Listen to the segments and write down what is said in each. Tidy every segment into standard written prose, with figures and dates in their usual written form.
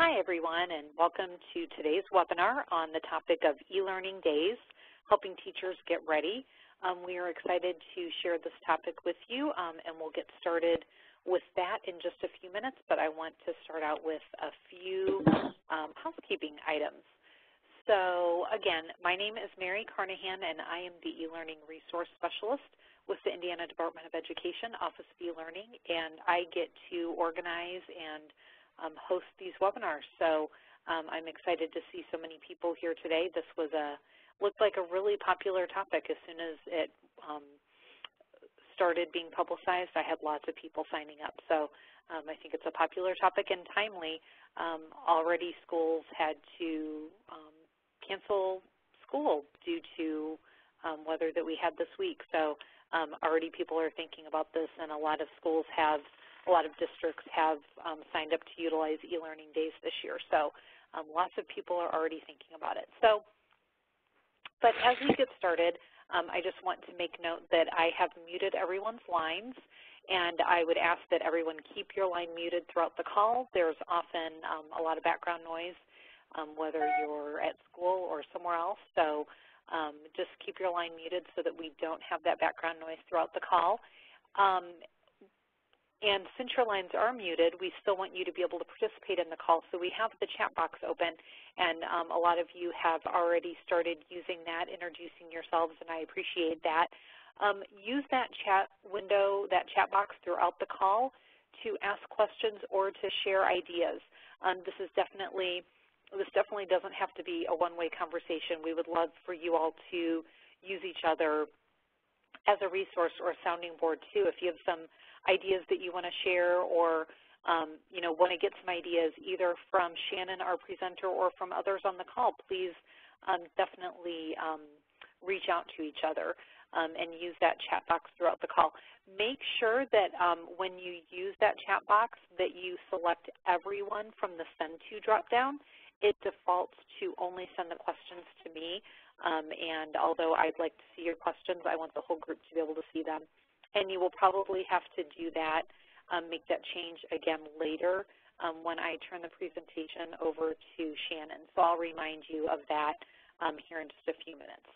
Hi, everyone, and welcome to today's webinar on the topic of e-learning days, helping teachers get ready. We are excited to share this topic with you, and we'll get started with that in just a few minutes, but I want to start out with a few housekeeping items. So, again, my name is Mary Carnahan, and I am the e-learning resource specialist with the Indiana Department of Education, Office of e-learning, and I get to organize and host these webinars. So I'm excited to see so many people here today. This was looked like a really popular topic. As soon as it started being publicized, I had lots of people signing up. So I think it's a popular topic and timely. Already schools had to cancel school due to weather that we had this week. So already people are thinking about this, and a lot of schools have a lot of districts have signed up to utilize e-learning days this year. So lots of people are already thinking about it. So, but as we get started, I just want to make note that I have muted everyone's lines, and I would ask that everyone keep your line muted throughout the call. There's often a lot of background noise, whether you're at school or somewhere else. So just keep your line muted so that we don't have that background noise throughout the call. And since your lines are muted, we still want you to be able to participate in the call. So we have the chat box open, and a lot of you have already started using that, introducing yourselves, and I appreciate that. Use that chat window, that chat box throughout the call to ask questions or to share ideas. This definitely doesn't have to be a one-way conversation. We would love for you all to use each other as a resource or a sounding board too. If you have some ideas that you want to share, or want to get some ideas either from Shannon, our presenter, or from others on the call, please definitely reach out to each other and use that chat box throughout the call. Make sure that when you use that chat box that you select everyone from the Send To drop-down. It defaults to only send the questions to me, and although I'd like to see your questions, I want the whole group to be able to see them. And you will probably have to do that, make that change again later when I turn the presentation over to Shannon. So I'll remind you of that here in just a few minutes.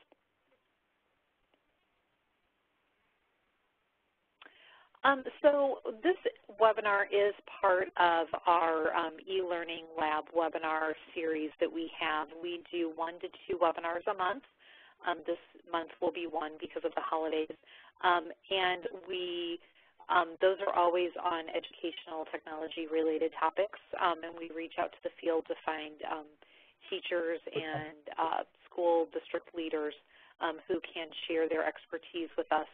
So this webinar is part of our e-learning lab webinar series that we have. We do 1 to 2 webinars a month. This month will be 1 because of the holidays. And those are always on educational technology-related topics, and we reach out to the field to find teachers and school district leaders who can share their expertise with us.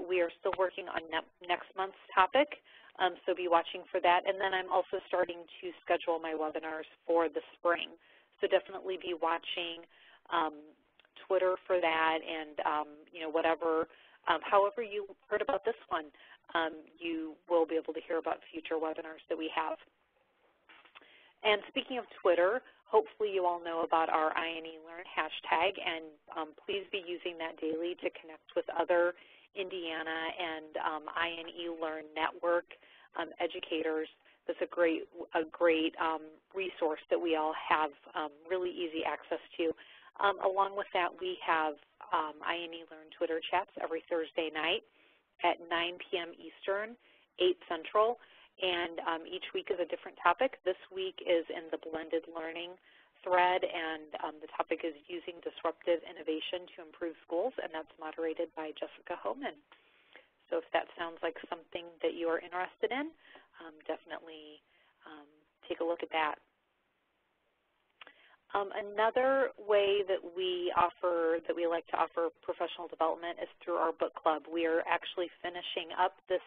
We are still working on next month's topic, so be watching for that. And then I'm also starting to schedule my webinars for the spring. So definitely be watching Twitter for that, and whatever, however you heard about this one, you will be able to hear about future webinars that we have. And speaking of Twitter, hopefully you all know about our eLearn hashtag, and please be using that daily to connect with other Indiana and eLearn network educators. That's a great resource that we all have really easy access to. Along with that, we have eLearn Twitter chats every Thursday night at 9 p.m. Eastern, 8 Central, and each week is a different topic. This week is in the blended learning thread, and the topic is using disruptive innovation to improve schools, and that's moderated by Jessica Homan. So if that sounds like something that you are interested in, definitely take a look at that. Another way that we like to offer professional development is through our book club. We are actually finishing up this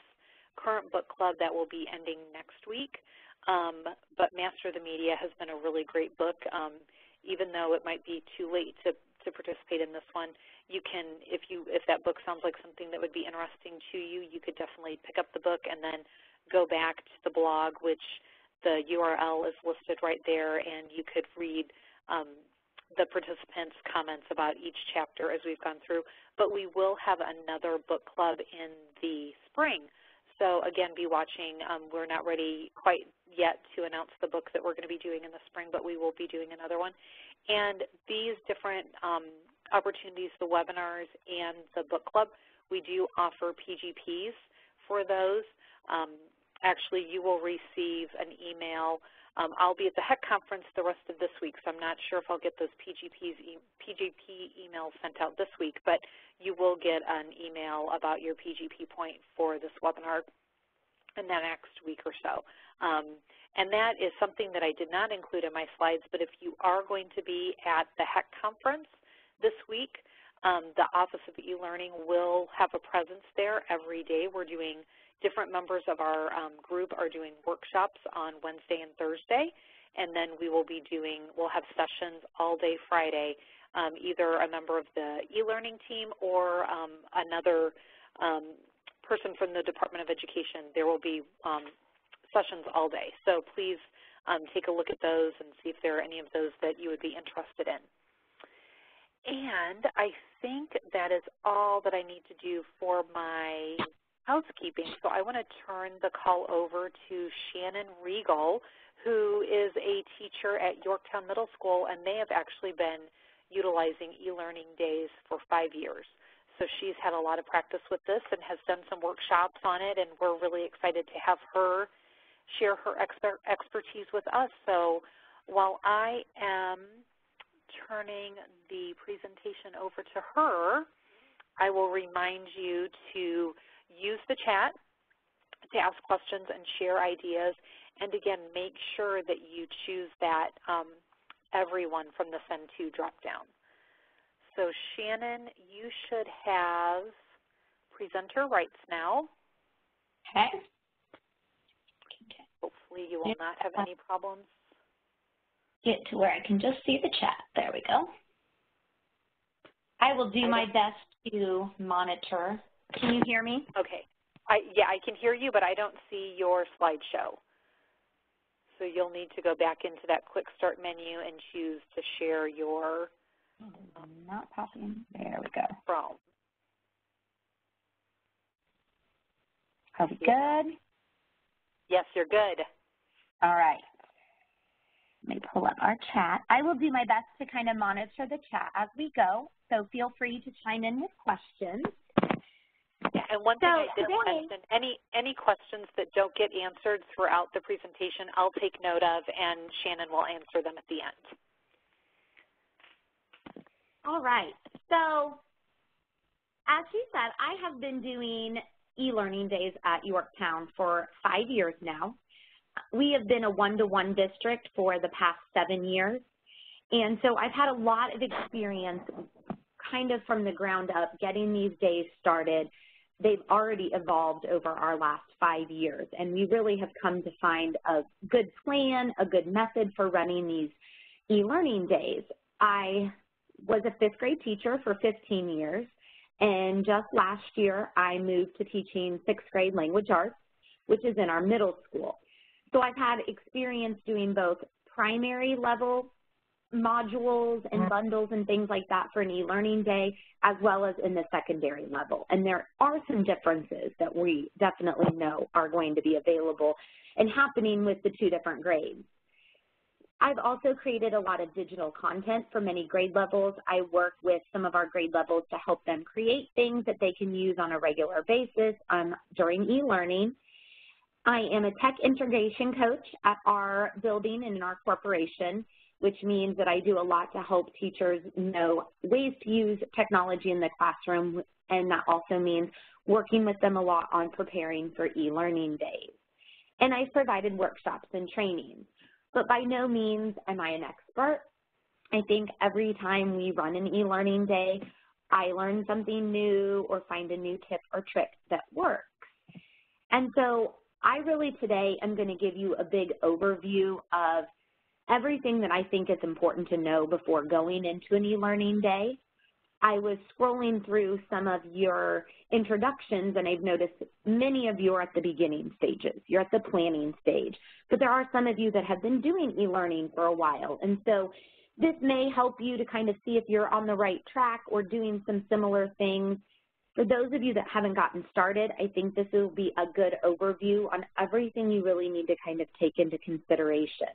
current book club that will be ending next week. But Master the Media has been a really great book. Even though it might be too late to participate in this one, you can, if that book sounds like something that would be interesting to you, you could definitely pick up the book and then go back to the blog, which the URL is listed right there, and you could read the participants' comments about each chapter as we've gone through. But we will have another book club in the spring. So again, be watching. We're not ready quite yet to announce the book that we're going to be doing in the spring, but we will be doing another one. And these different opportunities, the webinars and the book club, we do offer PGPs for those. Actually, you will receive an email. I'll be at the HEC conference the rest of this week, so I'm not sure if I'll get those PGP emails sent out this week, but you will get an email about your PGP point for this webinar in the next week or so. And that is something that I did not include in my slides, but if you are going to be at the HEC conference this week, the Office of eLearning will have a presence there every day. We're doing different members of our group are doing workshops on Wednesday and Thursday, and then we'll have sessions all day Friday, either a member of the eLearning team or another person from the Department of Education. There will be sessions all day. So please take a look at those and see if there are any of those that you would be interested in. And I think that is all that I need to do for my housekeeping. So I want to turn the call over to Shanan Riegle, who is a teacher at Yorktown Middle School, and they have actually been utilizing eLearning days for 5 years. So she's had a lot of practice with this and has done some workshops on it, and we're really excited to have her share her expertise with us. So while I am turning the presentation over to her, I will remind you to use the chat to ask questions and share ideas, and again, make sure that you choose that everyone from the Send To drop-down. So Shanan, you should have presenter rights now. Okay. Hopefully you will not have any problems. Get to where I can just see the chat. There we go. I will do my best to monitor. Can you hear me? Okay. Yeah, I can hear you, but I don't see your slideshow. So you'll need to go back into that Quick Start menu and choose to share your not popping. There we go. Chrome. Are we good? Yes, you're good. All right. Let me pull up our chat. I will do my best to kind of monitor the chat as we go, so feel free to chime in with questions. Yeah, and one thing I didn't mention, any questions that don't get answered throughout the presentation, I'll take note of, and Shanan will answer them at the end. All right. So as she said, I have been doing eLearning days at Yorktown for 5 years now. We have been a one-to-one district for the past 7 years, and so I've had a lot of experience kind of from the ground up getting these days started. They've already evolved over our last 5 years, and we really have come to find a good plan, a good method for running these eLearning days. I was a 5th grade teacher for 15 years, and just last year I moved to teaching 6th grade language arts, which is in our middle school. So I've had experience doing both primary level modules and bundles and things like that for an eLearning day, as well as in the secondary level. And there are some differences that we definitely know are going to be available and happening with the 2 different grades. I've also created a lot of digital content for many grade levels. I work with some of our grade levels to help them create things that they can use on a regular basis during eLearning. I am a tech integration coach at our building and in our corporation, which means that I do a lot to help teachers know ways to use technology in the classroom, and that also means working with them a lot on preparing for eLearning days. And I've provided workshops and trainings, but by no means am I an expert. I think every time we run an eLearning day, I learn something new or find a new tip or trick that works. And so I really today am going to give you a big overview of everything that I think is important to know before going into an eLearning day. I was scrolling through some of your introductions, and I've noticed many of you are at the beginning stages. You're at the planning stage. But there are some of you that have been doing eLearning for a while. And so this may help you to kind of see if you're on the right track or doing some similar things For those of you that haven't gotten started, I think this will be a good overview on everything you really need to kind of take into consideration.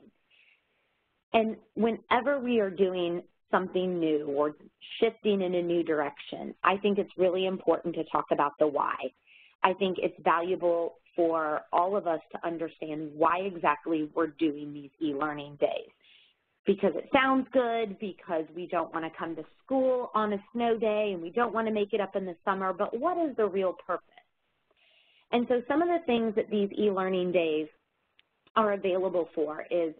And whenever we are doing something new or shifting in a new direction, I think it's really important to talk about the why. I think it's valuable for all of us to understand why exactly we're doing these e-learning days. Because it sounds good, because we don't want to come to school on a snow day and we don't want to make it up in the summer, but what is the real purpose? And so some of the things that these e-learning days are available for is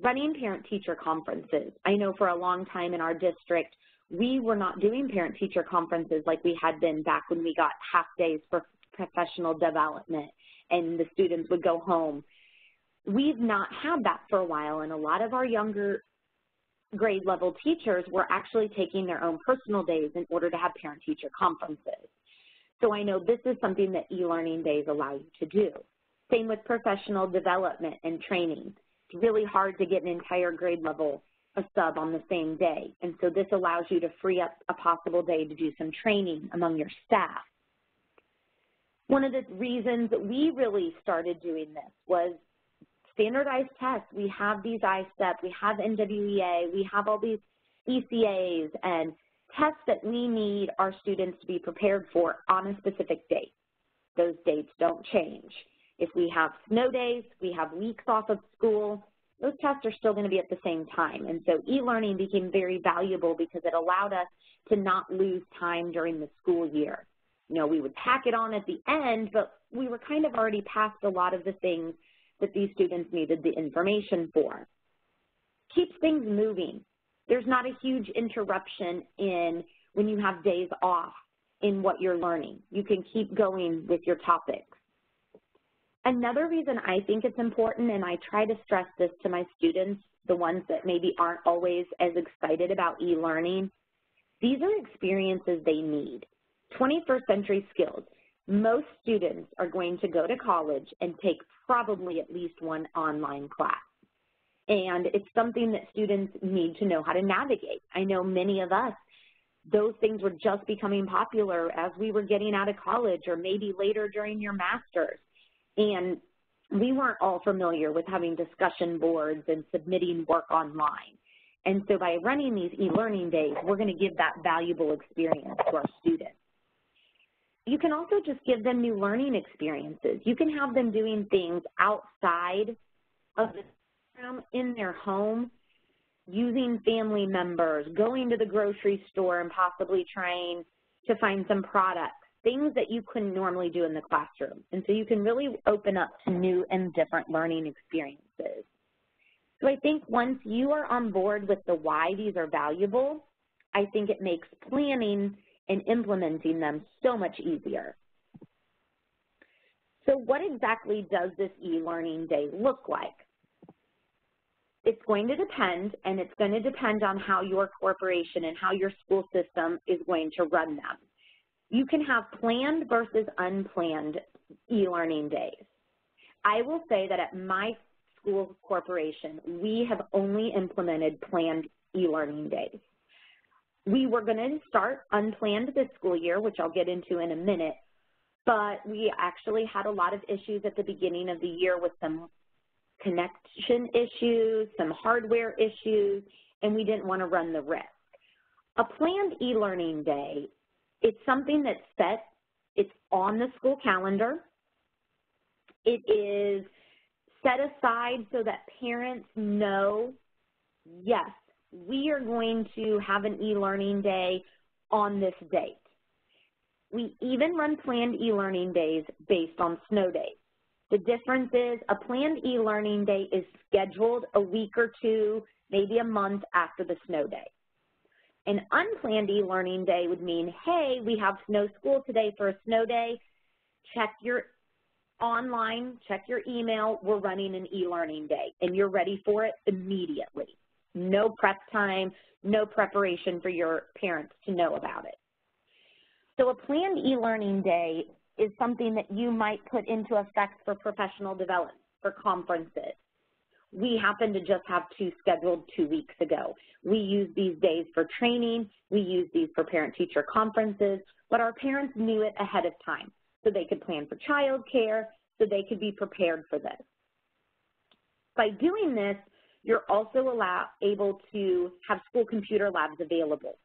running parent-teacher conferences. I know for a long time in our district, we were not doing parent-teacher conferences like we had been back when we got half days for professional development and the students would go home. We've not had that for a while, and a lot of our younger grade level teachers were actually taking their own personal days in order to have parent-teacher conferences. So I know this is something that e-learning days allow you to do. Same with professional development and training. It's really hard to get an entire grade level a sub on the same day, and so this allows you to free up a possible day to do some training among your staff. One of the reasons that we really started doing this was standardized tests. We have these ISTEP, we have NWEA, we have all these ECAs and tests that we need our students to be prepared for on a specific date. Those dates don't change. If we have snow days, we have weeks off of school, those tests are still going to be at the same time. And so e-learning became very valuable because it allowed us to not lose time during the school year. You know, we would tack it on at the end, but we were kind of already past a lot of the things that these students needed the information for. Keeps things moving. There's not a huge interruption in when you have days off in what you're learning. You can keep going with your topics. Another reason I think it's important, and I try to stress this to my students, the ones that maybe aren't always as excited about e-learning, these are experiences they need. 21st century skills. Most students are going to go to college and take probably at least one online class. And it's something that students need to know how to navigate. I know many of us, those things were just becoming popular as we were getting out of college or maybe later during your master's. And we weren't all familiar with having discussion boards and submitting work online. And so by running these e-learning days, we're going to give that valuable experience to our students. You can also just give them new learning experiences. You can have them doing things outside of the classroom in their home, using family members, going to the grocery store and possibly trying to find some products, things that you couldn't normally do in the classroom. And so you can really open up to new and different learning experiences. So I think once you are on board with the why these are valuable, I think it makes planning and implementing them so much easier. So what exactly does this e-learning day look like? It's going to depend, and it's going to depend on how your corporation and how your school system is going to run them. You can have planned versus unplanned e-learning days. I will say that at my school corporation, we have only implemented planned e-learning days. We were going to start unplanned this school year, which I'll get into in a minute, but we actually had a lot of issues at the beginning of the year with some connection issues, some hardware issues, and we didn't want to run the risk. A planned e-learning day, it's something that's set, it's on the school calendar. It is set aside so that parents know, yes, we are going to have an e-learning day on this date. We even run planned e-learning days based on snow days. The difference is a planned e-learning day is scheduled a week or two, maybe a month after the snow day. An unplanned e-learning day would mean, hey, we have no school today for a snow day. Check your online, check your email, we're running an e-learning day, and you're ready for it immediately. No prep time, no preparation for your parents to know about it. So a planned e-learning day is something that you might put into effect for professional development, for conferences. We happen to just have 2 scheduled 2 weeks ago. We use these days for training. We use these for parent-teacher conferences, but our parents knew it ahead of time so they could plan for childcare, so they could be prepared for this. By doing this, you're also able to have school computer labs available.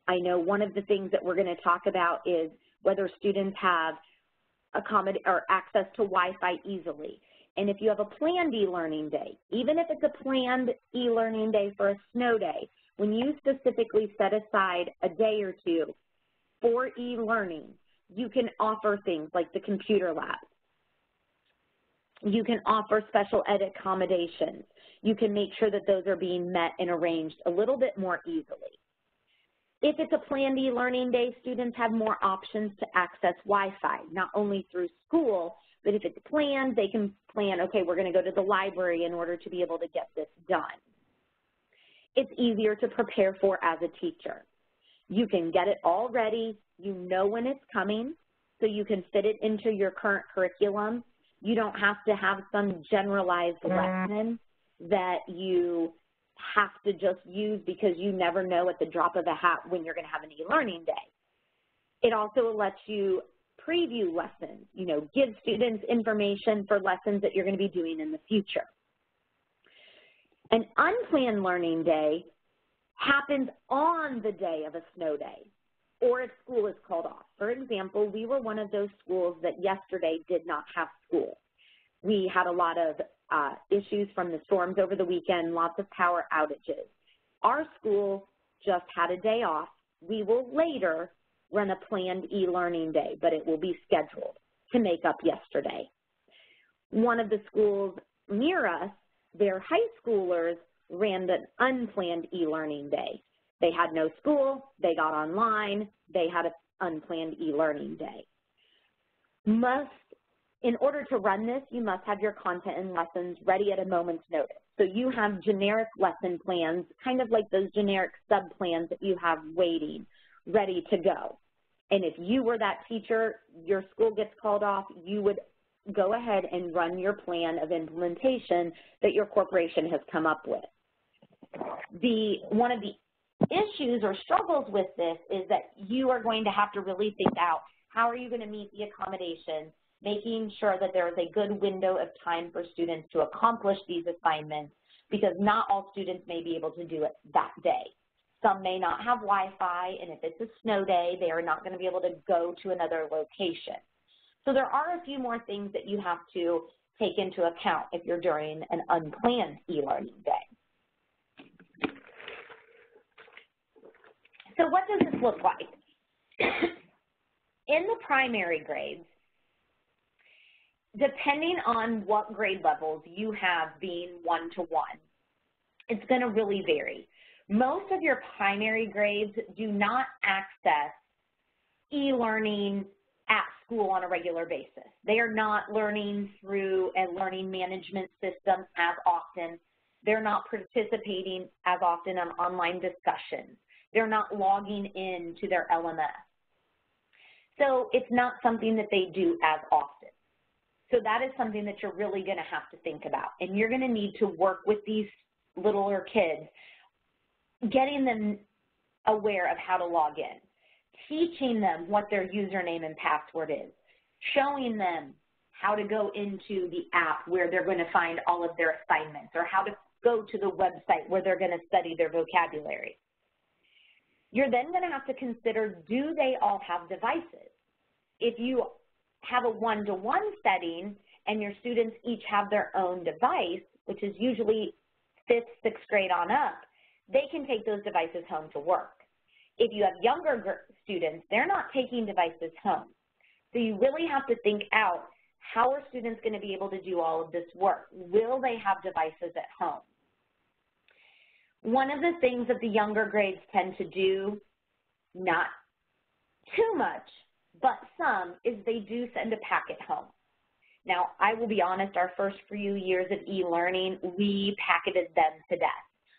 I know one of the things that we're going to talk about is whether students have access to Wi-Fi easily. And if you have a planned e-learning day, even if it's a planned e-learning day for a snow day, when you specifically set aside a day or two for e-learning, you can offer things like the computer lab. You can offer special ed accommodations. You can make sure that those are being met and arranged a little bit more easily. If it's a planned e-learning day, students have more options to access Wi-Fi, not only through school, but if it's planned, they can plan, okay, we're going to go to the library in order to be able to get this done. It's easier to prepare for as a teacher. You can get it all ready. You know when it's coming, so you can fit it into your current curriculum. You don't have to have some generalized lesson that you have to just use because you never know at the drop of a hat when you're going to have an e-learning day. It also lets you preview lessons, give students information for lessons that you're going to be doing in the future. An unplanned learning day happens on the day of a snow day or if school is called off. For example, we were one of those schools that yesterday did not have school. We had a lot of issues from the storms over the weekend, lots of power outages. Our school just had a day off. We will later run a planned e-learning day, but it will be scheduled to make up yesterday. One of the schools near us, their high schoolers ran an unplanned e-learning day. They had no school, they got online, they had an unplanned e-learning day. In order to run this, you must have your content and lessons ready at a moment's notice. So you have generic lesson plans, kind of like those generic sub-plans that you have waiting, ready to go. And if you were that teacher, your school gets called off, you would go ahead and run your plan of implementation that your corporation has come up with. One of the issues or struggles with this is that you are going to have to really think out how are you going to meet the accommodations, making sure that there is a good window of time for students to accomplish these assignments, because not all students may be able to do it that day. Some may not have Wi-Fi, and if it's a snow day, they are not going to be able to go to another location. So there are a few more things that you have to take into account if you're doing an unplanned e-learning day. So what does this look like? In the primary grades, depending on what grade levels you have being one-to-one, it's going to really vary. Most of your primary grades do not access e-learning at school on a regular basis. They are not learning through a learning management system as often. They're not participating as often on online discussions. They're not logging in to their LMS. So it's not something that they do as often. So that is something that you're really going to have to think about. And you're going to need to work with these littler kids, getting them aware of how to log in, teaching them what their username and password is, showing them how to go into the app where they're going to find all of their assignments, or how to go to the website where they're going to study their vocabulary. You're then going to have to consider, do they all have devices? If you have a one-to-one setting and your students each have their own device, which is usually 5th, 6th grade on up, they can take those devices home to work. If you have younger students, they're not taking devices home. So you really have to think out, how are students going to be able to do all of this work? Will they have devices at home? One of the things that the younger grades tend to do, not too much, but some, is they do send a packet home. Now, I will be honest, our first few years of e-learning, we packeted them to death.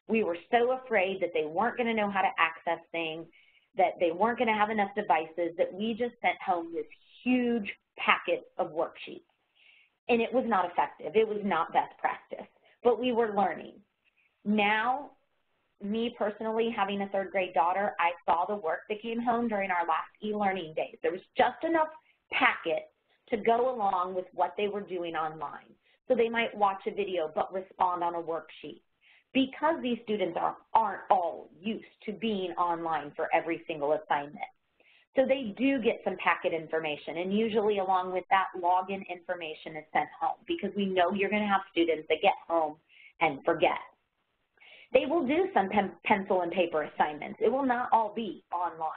We were so afraid that they weren't going to know how to access things, that they weren't going to have enough devices, that we just sent home this huge packet of worksheets. And it was not effective. It was not best practice. but we were learning. Now, me personally, having a third grade daughter, I saw the work that came home during our last e-learning days. There was just enough packet to go along with what they were doing online. So they might watch a video but respond on a worksheet. Because these students aren't all used to being online for every single assignment. So they do get some packet information, and usually along with that, login information is sent home because we know you're going to have students that get home and forget. They will do some pencil and paper assignments. It will not all be online.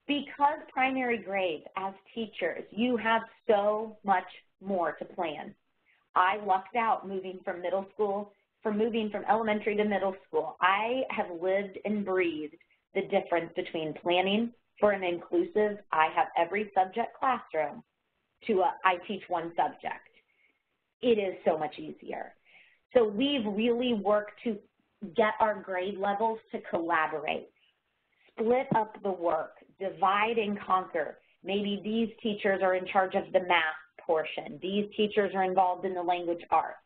Because primary grades, as teachers, you have so much more to plan. I lucked out moving from elementary to middle school. I have lived and breathed the difference between planning for an inclusive, I have every subject classroom, to I teach one subject. It is so much easier. So we've really worked to get our grade levels to collaborate, split up the work, divide and conquer. Maybe these teachers are in charge of the math portion. These teachers are involved in the language arts.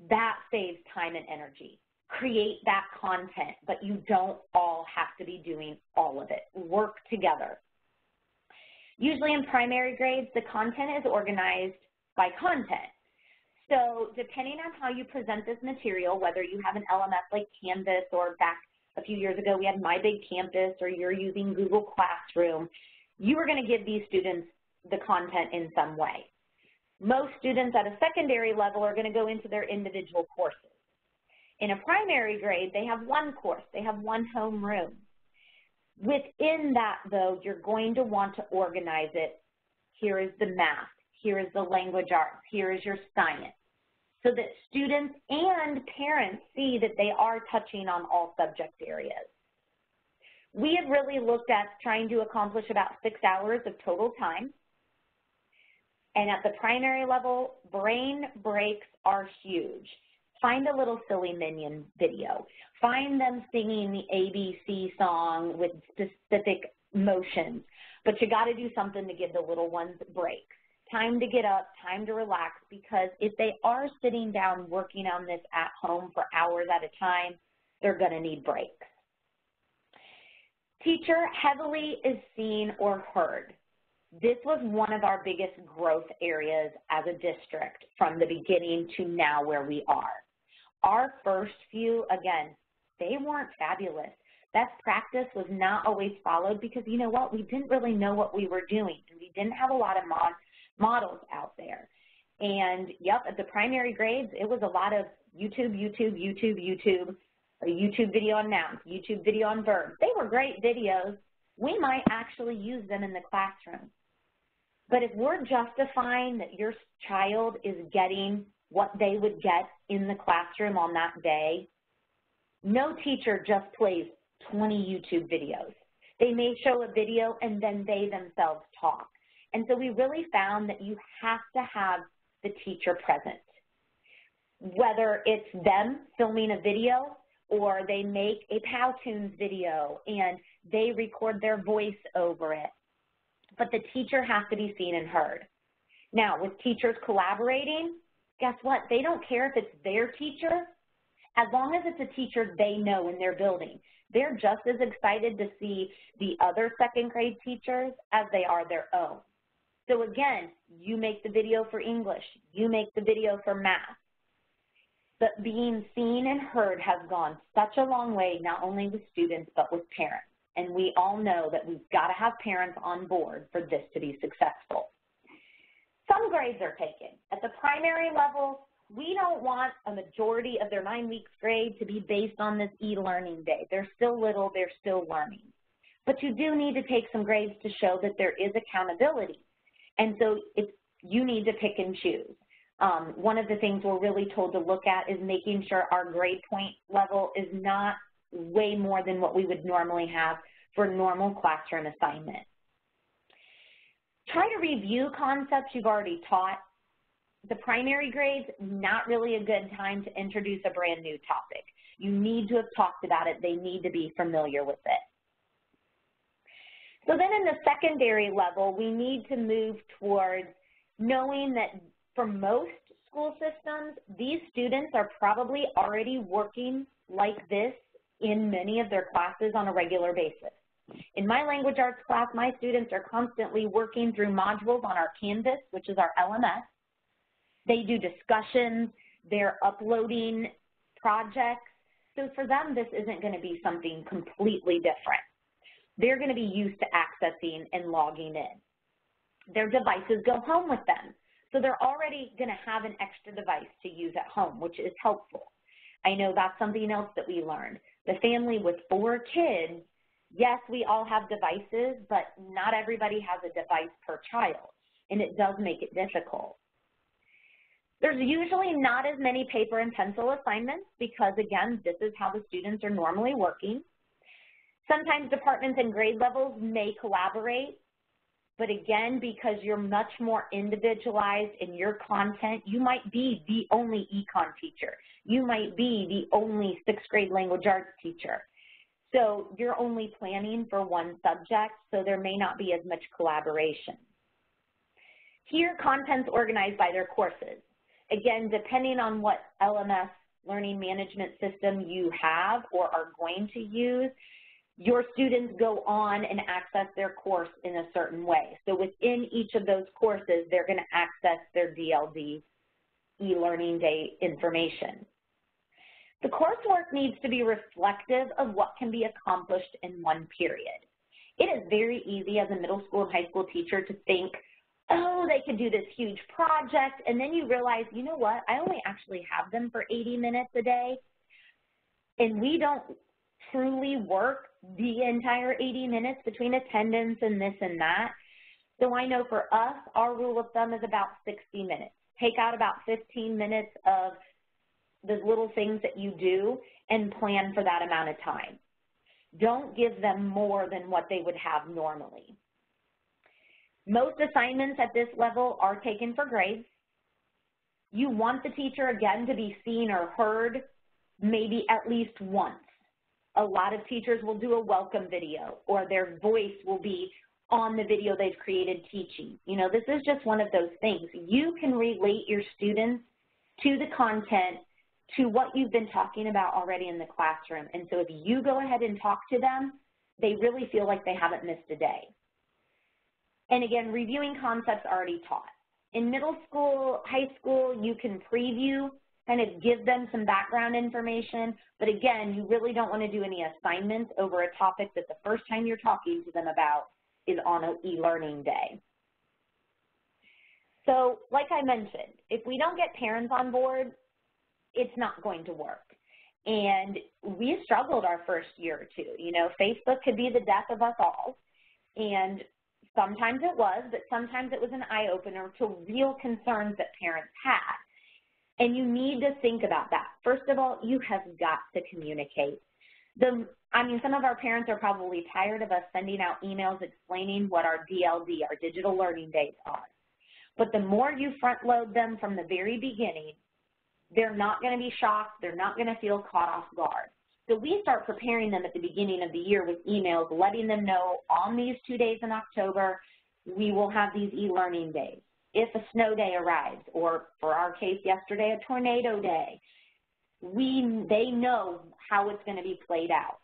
That saves time and energy. Create that content, but you don't all have to be doing all of it. Work together. Usually in primary grades, the content is organized by content. So depending on how you present this material, whether you have an LMS like Canvas, or back a few years ago we had My Big Campus, or you're using Google Classroom, you are going to give these students the content in some way. Most students at a secondary level are going to go into their individual courses. In a primary grade, they have one course, they have one homeroom. Within that, though, you're going to want to organize it. Here is the math, here is the language arts, here is your science, so that students and parents see that they are touching on all subject areas. We have really looked at trying to accomplish about 6 hours of total time. And at the primary level, brain breaks are huge. Find a little silly minion video. Find them singing the ABC song with specific motions. But you got to do something to give the little ones breaks. Time to get up, time to relax, because if they are sitting down working on this at home for hours at a time, they're going to need breaks. Teacher heavily is seen or heard. This was one of our biggest growth areas as a district from the beginning to now where we are. Our first few, again, they weren't fabulous. Best practice was not always followed because, you know what, we didn't really know what we were doing, and we didn't have a lot of models out there. And, yep, at the primary grades, it was a lot of YouTube, a YouTube video on nouns, YouTube video on verbs. They were great videos. We might actually use them in the classroom. But if we're justifying that your child is getting what they would get in the classroom on that day, no teacher just plays 20 YouTube videos. They may show a video and then they themselves talk. And so we really found that you have to have the teacher present. Whether it's them filming a video or they make a Powtoons video and they record their voice over it, but the teacher has to be seen and heard. Now, with teachers collaborating, guess what? They don't care if it's their teacher, as long as it's a teacher they know in their building. They're just as excited to see the other second grade teachers as they are their own. So again, you make the video for English, you make the video for math. But being seen and heard has gone such a long way, not only with students, but with parents. And we all know that we've got to have parents on board for this to be successful. Some grades are taken. At the primary level, we don't want a majority of their 9 weeks grade to be based on this e-learning day. They're still little, they're still learning. But you do need to take some grades to show that there is accountability. And so you need to pick and choose. One of the things we're really told to look at is making sure our grade point level is not way more than what we would normally have for normal classroom assignment. Try to review concepts you've already taught. The primary grades, not really a good time to introduce a brand new topic. You need to have talked about it. They need to be familiar with it. So then in the secondary level, we need to move towards knowing that for most school systems, these students are probably already working like this in many of their classes on a regular basis. In my language arts class, my students are constantly working through modules on our Canvas, which is our LMS. They do discussions, they're uploading projects. So for them, this isn't going to be something completely different. They're going to be used to accessing and logging in. Their devices go home with them. So they're already going to have an extra device to use at home, which is helpful. I know that's something else that we learned. The family with 4 kids, yes, we all have devices, but not everybody has a device per child, and it does make it difficult. There's usually not as many paper and pencil assignments because, again, this is how the students are normally working. Sometimes departments and grade levels may collaborate, but again, because you're much more individualized in your content, you might be the only econ teacher. You might be the only 6th grade language arts teacher. So you're only planning for one subject, so there may not be as much collaboration. Here, content's organized by their courses. Again, depending on what LMS learning management system you have or are going to use, your students go on and access their course in a certain way. So within each of those courses, they're going to access their DLD e-learning day information. The coursework needs to be reflective of what can be accomplished in one period. It is very easy as a middle school and high school teacher to think, oh, they could do this huge project, and then you realize, you know what, I only actually have them for 80 minutes a day, and we don't truly work the entire 80 minutes between attendance and this and that. So I know for us, our rule of thumb is about 60 minutes. Take out about 15 minutes of the little things that you do and plan for that amount of time. Don't give them more than what they would have normally. Most assignments at this level are taken for grades. You want the teacher, again, to be seen or heard maybe at least once. A lot of teachers will do a welcome video, or their voice will be on the video they've created teaching. You know, this is just one of those things. You can relate your students to the content, to what you've been talking about already in the classroom. And so if you go ahead and talk to them, they really feel like they haven't missed a day. And again, reviewing concepts already taught. In middle school, high school, you can preview, kind of give them some background information, but again, you really don't want to do any assignments over a topic that the first time you're talking to them about is on an e-learning day. So like I mentioned, if we don't get parents on board, it's not going to work. And we struggled our first year or two. You know, Facebook could be the death of us all, and sometimes it was, but sometimes it was an eye-opener to real concerns that parents had. And you need to think about that. First of all, you have got to communicate. Some of our parents are probably tired of us sending out emails explaining what our DLD, our digital learning days are. But the more you front load them from the very beginning, they're not going to be shocked. They're not going to feel caught off guard. So we start preparing them at the beginning of the year with emails, letting them know on these 2 days in October, we will have these e-learning days. If a snow day arrives, or for our case yesterday, a tornado day, they know how it's going to be played out.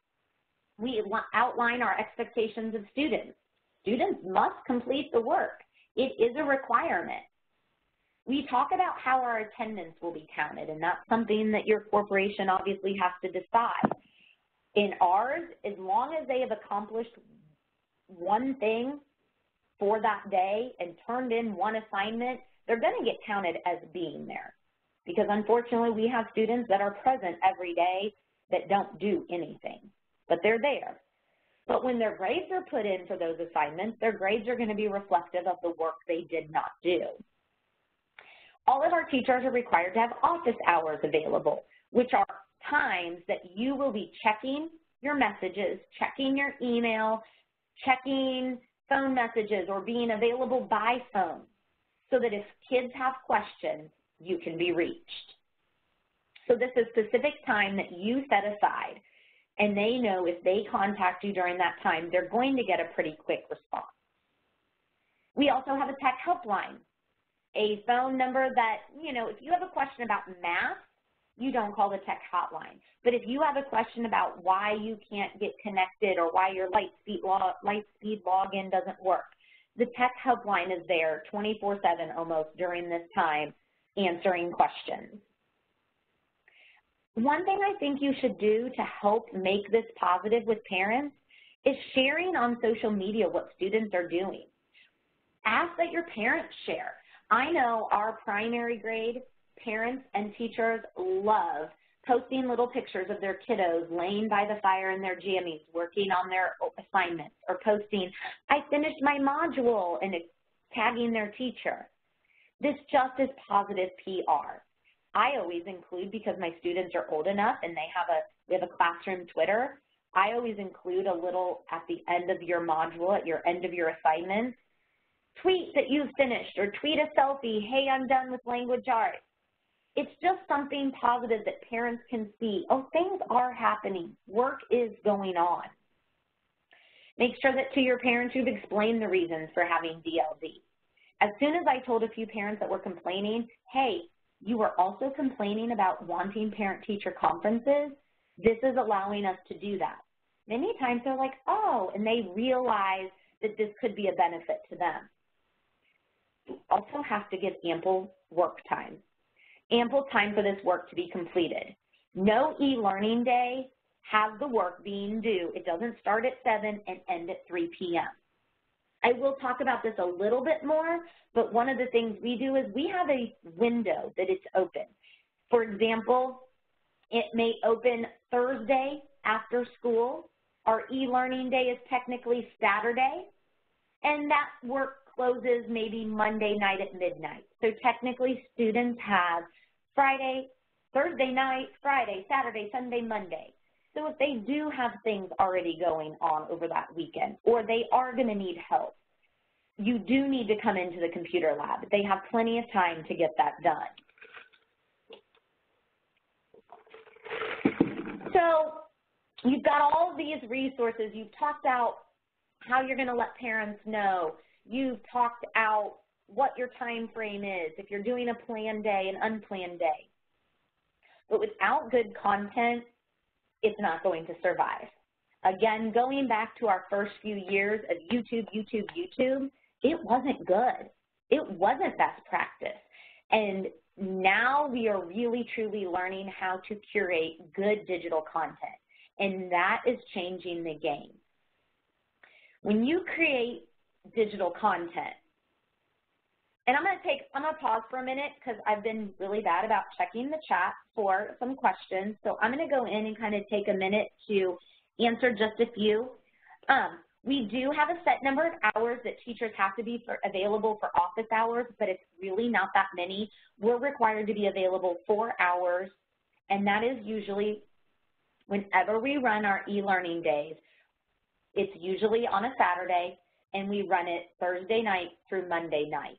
We outline our expectations of students. Students must complete the work. It is a requirement. We talk about how our attendance will be counted, and that's something that your corporation obviously has to decide. In ours, as long as they have accomplished one thing for that day and turned in one assignment, they're going to get counted as being there. Because unfortunately, we have students that are present every day that don't do anything, but they're there. But when their grades are put in for those assignments, their grades are going to be reflective of the work they did not do. All of our teachers are required to have office hours available, which are times that you will be checking your messages, checking your email, checking phone messages, or being available by phone, so that if kids have questions, you can be reached. So this is specific time that you set aside, and they know if they contact you during that time, they're going to get a pretty quick response. We also have a tech helpline. a phone number that, if you have a question about math, you don't call the tech hotline. But if you have a question about why you can't get connected or why your Lightspeed login doesn't work, the tech helpline is there 24/7 almost during this time answering questions. One thing I think you should do to help make this positive with parents is sharing on social media what students are doing. Ask that your parents share. I know our primary grade parents and teachers love posting little pictures of their kiddos laying by the fire in their jammies, working on their assignments, or posting, I finished my module, and tagging their teacher. This just is positive PR. I always include, because my students are old enough and we have a classroom Twitter, I always include a little at the end of your module, at your end of your assignment, tweet that you've finished, or tweet a selfie, hey, I'm done with language arts. It's just something positive that parents can see. Oh, things are happening. Work is going on. Make sure that to your parents you've explained the reasons for having DLD. As soon as I told a few parents that were complaining, hey, you were also complaining about wanting parent-teacher conferences, this is allowing us to do that. Many times they're like, oh, and they realize that this could be a benefit to them. You also have to give ample work time. Ample time for this work to be completed. No e-learning day has the work being due. It doesn't start at 7 and end at 3 p.m. I will talk about this a little bit more, but one of the things we do is we have a window that it's open. For example, it may open Thursday after school. Our e-learning day is technically Saturday, and that work closes maybe Monday night at midnight. So technically students have Friday, Thursday night, Friday, Saturday, Sunday, Monday. So if they do have things already going on over that weekend, or they are going to need help, you do need to come into the computer lab. They have plenty of time to get that done. So you've got all of these resources. You've talked out how you're going to let parents know. You've talked out what your time frame is, if you're doing a planned day, an unplanned day. But without good content, it's not going to survive. Again, going back to our first few years of YouTube, it wasn't good. It wasn't best practice. And now we are really, truly learning how to curate good digital content. And that is changing the game. When you create digital content, and I'm going to pause for a minute because I've been really bad about checking the chat for some questions. So I'm going to go in and kind of take a minute to answer just a few. We do have a set number of hours that teachers have to be available for office hours, but it's really not that many. We're required to be available 4 hours, and that is usually whenever we run our e-learning days. It's usually on a Saturday, and we run it Thursday night through Monday night.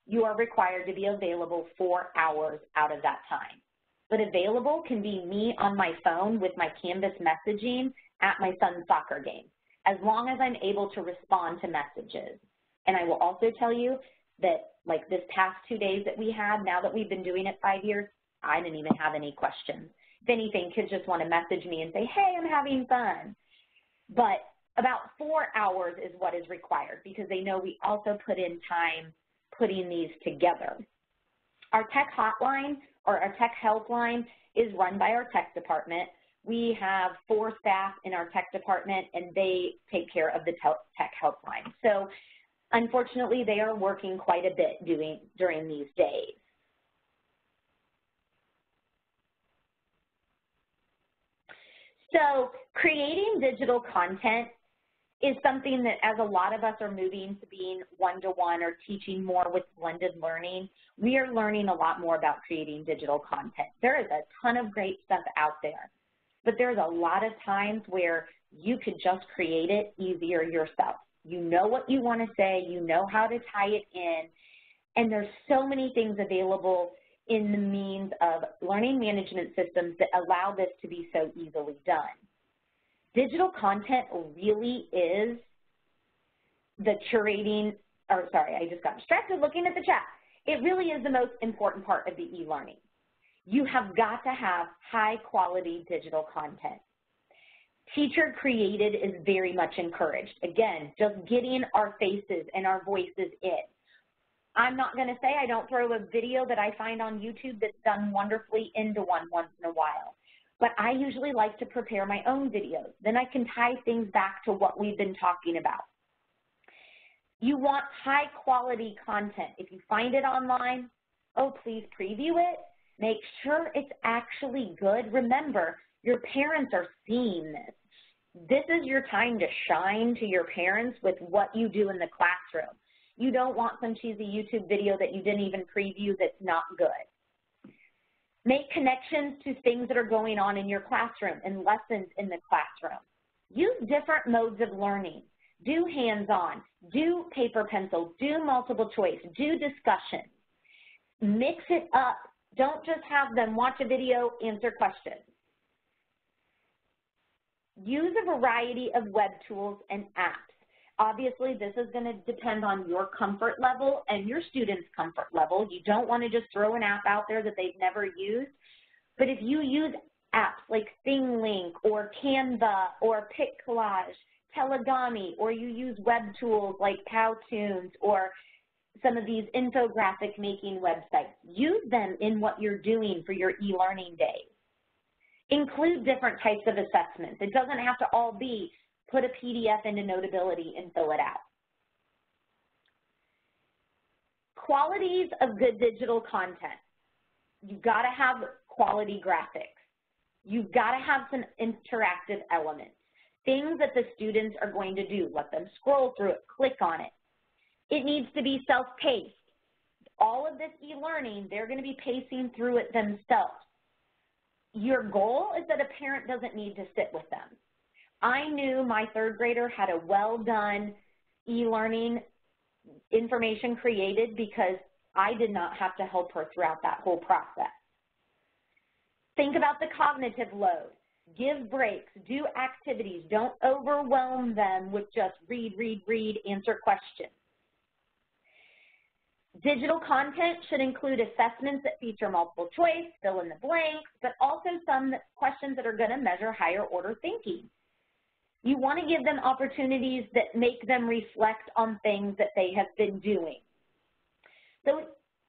You are required to be available 4 hours out of that time. But available can be me on my phone with my Canvas messaging at my son's soccer game, as long as I'm able to respond to messages. And I will also tell you that, like this past 2 days that we had, now that we've been doing it 5 years, I didn't even have any questions. If anything, kids just want to message me and say, hey, I'm having fun. But about 4 hours is what is required, because they know we also put in time putting these together. Our tech hotline, or our tech helpline, is run by our tech department. We have 4 staff in our tech department, and they take care of the tech helpline. So unfortunately, they are working quite a bit during these days. So creating digital content is something that, as a lot of us are moving to being one-to-one or teaching more with blended learning, we are learning a lot more about creating digital content. There is a ton of great stuff out there, but there's a lot of times where you could just create it easier yourself. You know what you want to say, you know how to tie it in, and there's so many things available in the means of learning management systems that allow this to be so easily done. Digital content really is the curating, or sorry, I just got distracted looking at the chat. it really is the most important part of the e-learning. You have got to have high-quality digital content. Teacher-created is very much encouraged. Again, just getting our faces and our voices in. I'm not going to say I don't throw a video that I find on YouTube that's done wonderfully into one once in a while, but I usually like to prepare my own videos. Then I can tie things back to what we've been talking about. You want high-quality content. If you find it online, oh, please preview it. Make sure it's actually good. Remember, your parents are seeing this. This is your time to shine to your parents with what you do in the classroom. You don't want some cheesy YouTube video that you didn't even preview that's not good. Make connections to things that are going on in your classroom and lessons in the classroom. Use different modes of learning. Do hands-on, do paper pencil, do multiple choice, do discussion. Mix it up. Don't just have them watch a video, answer questions. Use a variety of web tools and apps. Obviously, this is going to depend on your comfort level and your students' comfort level. You don't want to just throw an app out there that they've never used. But if you use apps like ThingLink or Canva or PicCollage, Telegami, or you use web tools like Powtoons or some of these infographic making websites, use them in what you're doing for your e-learning days. Include different types of assessments. It doesn't have to all be put a PDF into Notability and fill it out. Qualities of good digital content. You've got to have quality graphics. You've got to have some interactive elements, things that the students are going to do. Let them scroll through it, click on it. It needs to be self-paced. All of this e-learning, they're going to be pacing through it themselves. Your goal is that a parent doesn't need to sit with them. I knew my third grader had a well-done e-learning information created because I did not have to help her throughout that whole process. Think about the cognitive load. Give breaks, do activities. Don't overwhelm them with just read, answer questions. Digital content should include assessments that feature multiple choice, fill in the blanks, but also some questions that are going to measure higher order thinking. You want to give them opportunities that make them reflect on things that they have been doing. So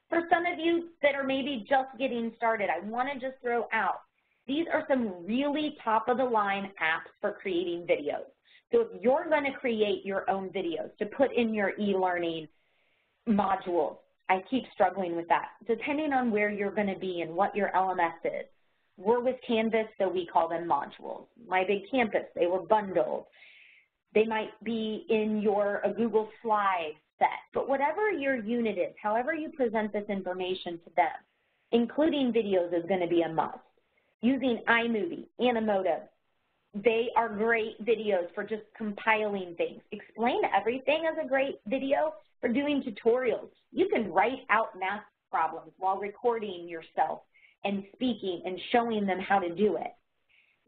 for some of you that are maybe just getting started, I want to just throw out, these are some really top-of-the-line apps for creating videos. So if you're going to create your own videos to put in your e-learning modules, I keep struggling with that, depending on where you're going to be and what your LMS is. We're with Canvas, so we call them modules. My Big Campus, they were bundled. They might be in a Google Slide set, but whatever your unit is, however you present this information to them, including videos is going to be a must. Using iMovie, Animoto, they are great videos for just compiling things. Explain Everything is a great video for doing tutorials. You can write out math problems while recording yourself and speaking and showing them how to do it.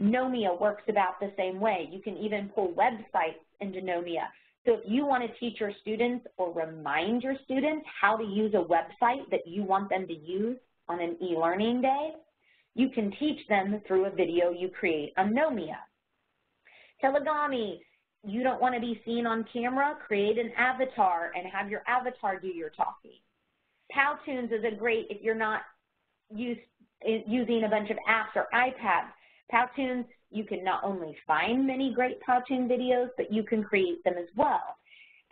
Nomia works about the same way. You can even pull websites into Nomia. So if you want to teach your students or remind your students how to use a website that you want them to use on an e-learning day, you can teach them through a video you create on Nomia. Telegami, you don't want to be seen on camera, create an avatar and have your avatar do your talking. Powtoons is a great if you're not using a bunch of apps or iPads. Powtoons, you can not only find many great Powtoon videos, but you can create them as well.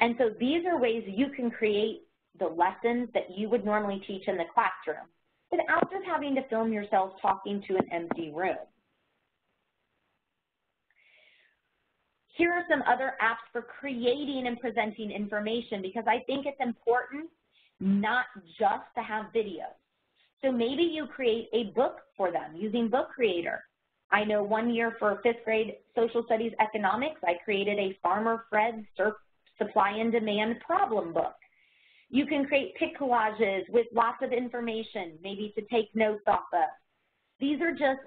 And so these are ways you can create the lessons that you would normally teach in the classroom without just having to film yourself talking to an empty room. Here are some other apps for creating and presenting information because I think it's important not just to have videos. So maybe you create a book for them using Book Creator. I know one year for 5th grade social studies economics, I created a Farmer Fred supply and demand problem book. You can create pic collages with lots of information, maybe to take notes off of. These are just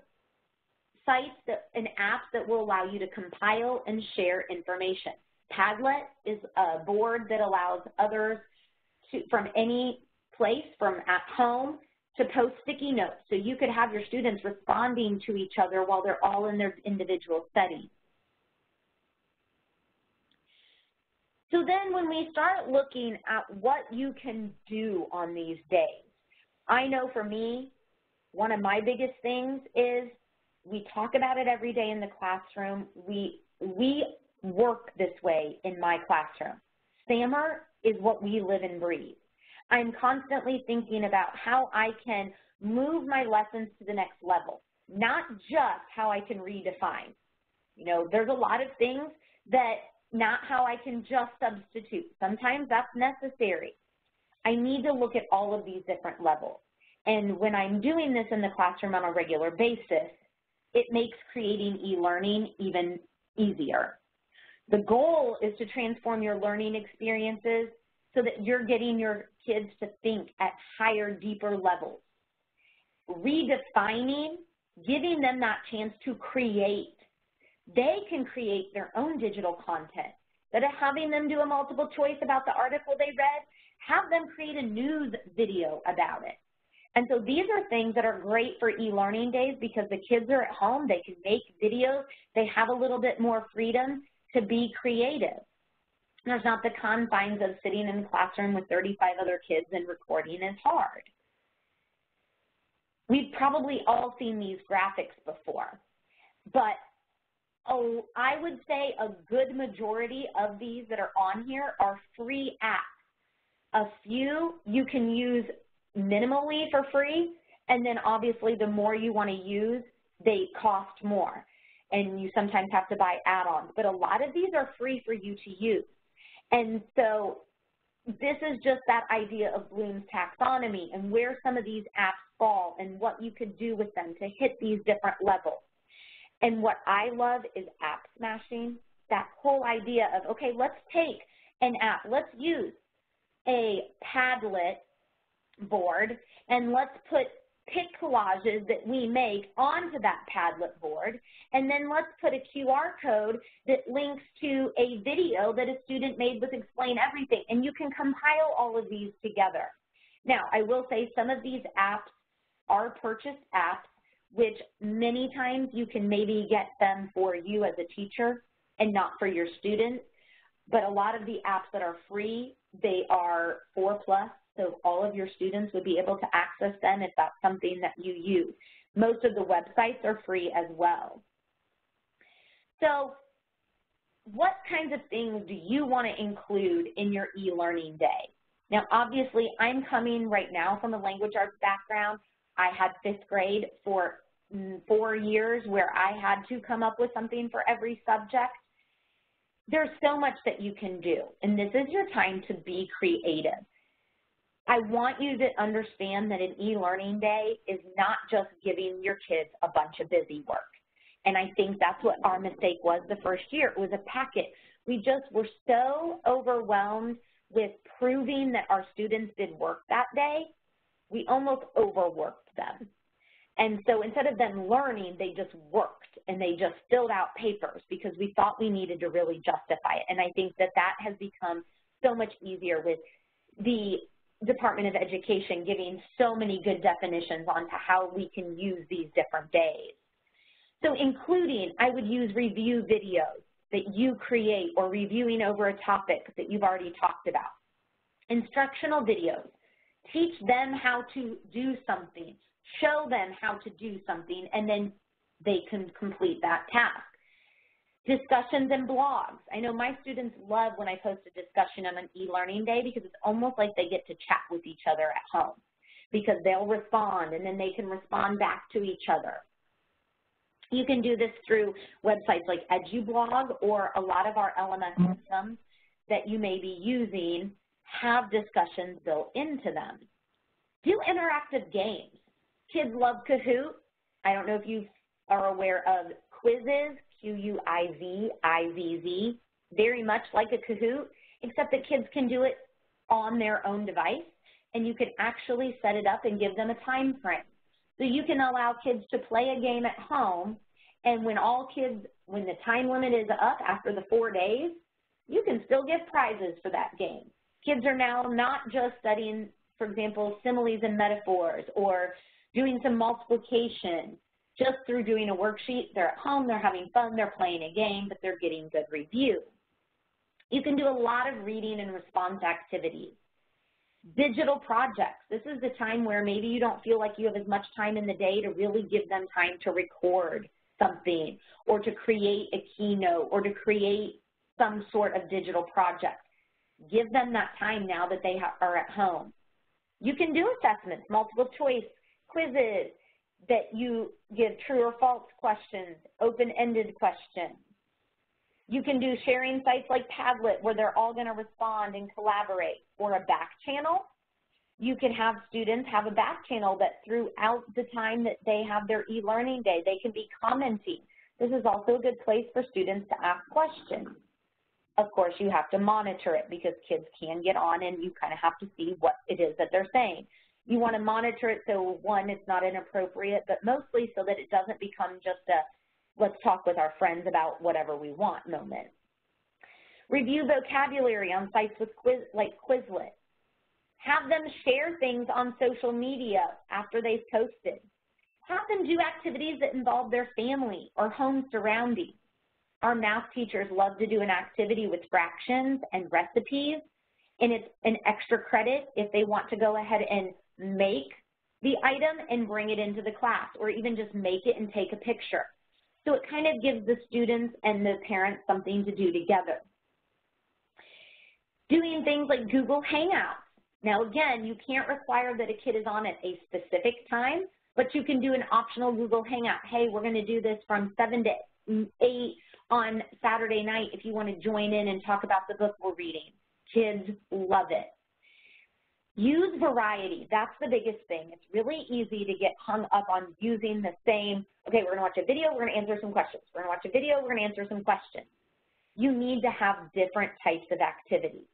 sites and apps that will allow you to compile and share information. Padlet is a board that allows others from any place from at home to post sticky notes, so you could have your students responding to each other while they're all in their individual settings. So then when we start looking at what you can do on these days, I know for me, one of my biggest things is we talk about it every day in the classroom. We work this way in my classroom. SAMR is what we live and breathe. I'm constantly thinking about how I can move my lessons to the next level, not just how I can redefine. You know, there's a lot of things that not how I can just substitute. Sometimes that's necessary. I need to look at all of these different levels. And when I'm doing this in the classroom on a regular basis, it makes creating e-learning even easier. The goal is to transform your learning experiences so that you're getting your kids to think at higher, deeper levels. Redefining, giving them that chance to create. They can create their own digital content. Instead of having them do a multiple choice about the article they read, have them create a news video about it. And so these are things that are great for e-learning days because the kids are at home, they can make videos, they have a little bit more freedom to be creative. There's not the confines of sitting in the classroom with 35 other kids and recording is hard. We've probably all seen these graphics before, but I would say a good majority of these that are on here are free apps. A few you can use minimally for free, and then obviously the more you want to use, they cost more, and you sometimes have to buy add-ons. But a lot of these are free for you to use. And so this is just that idea of Bloom's taxonomy and where some of these apps fall and what you could do with them to hit these different levels. And what I love is app smashing, that whole idea of, okay, let's take an app, let's use a Padlet board, and let's put pic collages that we make onto that Padlet board, and then let's put a QR code that links to a video that a student made with Explain Everything, and you can compile all of these together. Now, I will say some of these apps are purchased apps, which many times you can maybe get them for you as a teacher and not for your students, but a lot of the apps that are free, they are 4+, so all of your students would be able to access them if that's something that you use. Most of the websites are free as well. So what kinds of things do you want to include in your e-learning day? Now, obviously, I'm coming right now from a language arts background. I had 5th grade for 4 years where I had to come up with something for every subject. There's so much that you can do, and this is your time to be creative. I want you to understand that an e-learning day is not just giving your kids a bunch of busy work. And I think that's what our mistake was the first year. It was a packet. We just were so overwhelmed with proving that our students did work that day, we almost overworked them. And so instead of them learning, they just worked and they just filled out papers because we thought we needed to really justify it. And I think that that has become so much easier with the Department of Education giving so many good definitions onto how we can use these different days. So including, I would use review videos that you create or reviewing over a topic that you've already talked about. Instructional videos, teach them how to do something, show them how to do something, and then they can complete that task. Discussions and blogs. I know my students love when I post a discussion on an e-learning day because it's almost like they get to chat with each other at home because they'll respond and then they can respond back to each other. You can do this through websites like EduBlog, or a lot of our LMS systems that you may be using have discussions built into them. Do interactive games. Kids love Kahoot. I don't know if you are aware of quizzes, Q-U-I-Z-I-Z-Z, very much like a Kahoot, except that kids can do it on their own device, and you can actually set it up and give them a time frame. So you can allow kids to play a game at home, and when the time limit is up after the 4 days, you can still give prizes for that game. Kids are now not just studying for example, similes and metaphors, or doing some multiplication. Just through doing a worksheet, they're at home, they're having fun, they're playing a game, but they're getting good review. You can do a lot of reading and response activities. Digital projects. This is the time where maybe you don't feel like you have as much time in the day to really give them time to record something or to create a keynote or to create some sort of digital project. Give them that time now that they are at home. You can do assessments, multiple choice quizzes that you give true or false questions, open-ended questions. You can do sharing sites like Padlet where they're all going to respond and collaborate, or a back channel. You can have students have a back channel that throughout the time that they have their e-learning day, they can be commenting. This is also a good place for students to ask questions. Of course, you have to monitor it because kids can get on and you kind of have to see what it is that they're saying. You want to monitor it so, one, it's not inappropriate, but mostly so that it doesn't become just a let's talk with our friends about whatever we want moment. Review vocabulary on sites with like Quizlet. Have them share things on social media after they've posted. Have them do activities that involve their family or home surroundings. Our math teachers love to do an activity with fractions and recipes, and it's an extra credit if they want to go ahead and make the item and bring it into the class, or even just make it and take a picture. So it kind of gives the students and the parents something to do together. Doing things like Google Hangouts. Now again, you can't require that a kid is on at a specific time, but you can do an optional Google Hangout. Hey, we're going to do this from 7 to 8 on Saturday night if you want to join in and talk about the book we're reading. Kids love it. Use variety. That's the biggest thing. It's really easy to get hung up on using the same, okay, we're going to watch a video, we're going to answer some questions. We're going to watch a video, we're going to answer some questions. You need to have different types of activities.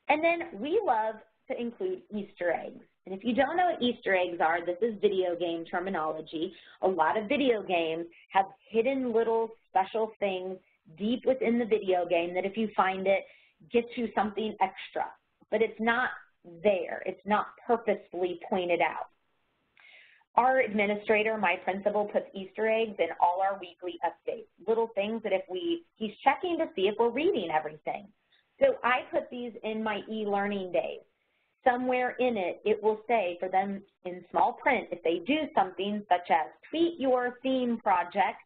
And then we love to include Easter eggs. And if you don't know what Easter eggs are, this is video game terminology. A lot of video games have hidden little special things deep within the video game that if you find it, gets you something extra. But it's not there. It's not purposefully pointed out. Our administrator, my principal, puts Easter eggs in all our weekly updates, little things that if he's checking to see if we're reading everything. So I put these in my e-learning days. Somewhere in it, it will say for them in small print, if they do something such as tweet your theme project,